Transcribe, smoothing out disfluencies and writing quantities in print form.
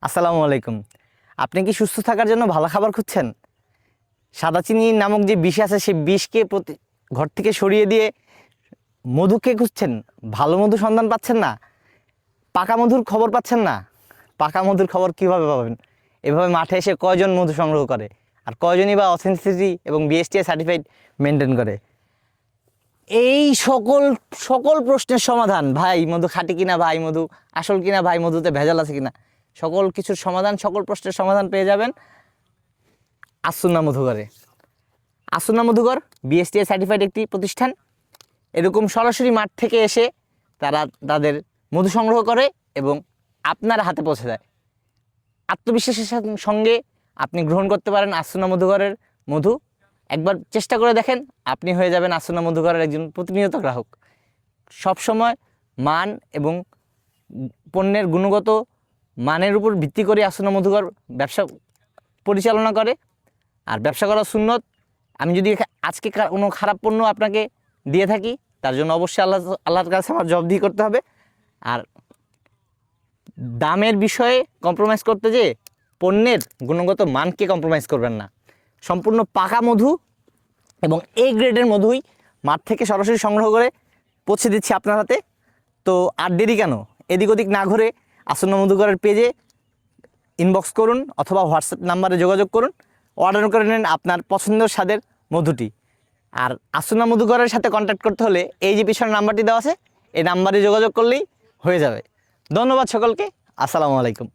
আসসালামু আলাইকুম। আপনি কি সুস্থ থাকার জন্য ভালো খাবার খুঁজছেন? সাদা চিনি নামক যে বিষ আছে সেই বিষকে ঘর থেকে সরিয়ে দিয়ে মধুকে খুঁজছেন, ভালো মধু সন্ধান পাচ্ছেন না, পাকা মধুর খবর পাচ্ছেন না। পাকা মধুর খবর কিভাবে পাবেন? এভাবে মাঠে এসে কয়জন মধু সংগ্রহ করে, আর কয়জনই বা অথেন্টিসিটি এবং বিএসটিআই সার্টিফাইড মেনটেন করে? এই সকল সকল প্রশ্নের সমাধান, ভাই মধু খাঁটি কিনা, ভাই মধু আসল কিনা, ভাই মধুতে ভেজাল আছে কিনা, সকল কিছুর সমাধান, সকল প্রশ্নের সমাধান পেয়ে যাবেন আসুন্না মধুঘরে। আসুন্না মধুঘর বিএসটিআই সার্টিফাইড একটি প্রতিষ্ঠান। এরকম সরাসরি মাঠ থেকে এসে তারা তাদের মধু সংগ্রহ করে এবং আপনার হাতে পৌঁছে দেয়। আত্মবিশ্বাসের সঙ্গে আপনি গ্রহণ করতে পারেন আসুন্না মধুঘরের মধু। একবার চেষ্টা করে দেখেন, আপনি হয়ে যাবেন আসুন্না মধুঘরের একজন প্রতিনিয়ত গ্রাহক। সবসময় মান এবং পণ্যের গুণগত মানের উপর ভিত্তি করে আসুন্না মধুঘর ব্যবসা পরিচালনা করে। আর ব্যবসা করা সুন্নত। আমি যদি আজকে কোনো খারাপ পণ্য আপনাকে দিয়ে থাকি, তার জন্য অবশ্যই আল্লাহর কাছে আমার জবাবদিহি করতে হবে। আর দামের বিষয়ে কম্প্রোমাইজ করতে যেয়ে পণ্যের গুণগত মানকে কম্প্রোমাইজ করবেন না। সম্পূর্ণ পাকা মধু এবং এ গ্রেডের মধুই মাঠ থেকে সরাসরি সংগ্রহ করে পৌঁছে দিচ্ছি আপনার হাতে। তো আর দেরি কেন? এদিক ওদিক না ঘুরে আসুন্না মধুঘরের পেজে ইনবক্স করুন অথবা হোয়াটসঅ্যাপ নাম্বারে যোগাযোগ করুন, অর্ডার করে নেন আপনার পছন্দের স্বাদের মধুটি। আর আসুন্না মধুঘরের সাথে কন্ট্যাক্ট করতে হলে এই যে পিছনে নাম্বারটি দেওয়া আছে, এই নাম্বারে যোগাযোগ করলেই হয়ে যাবে। ধন্যবাদ সকলকে। আসসালামু আলাইকুম।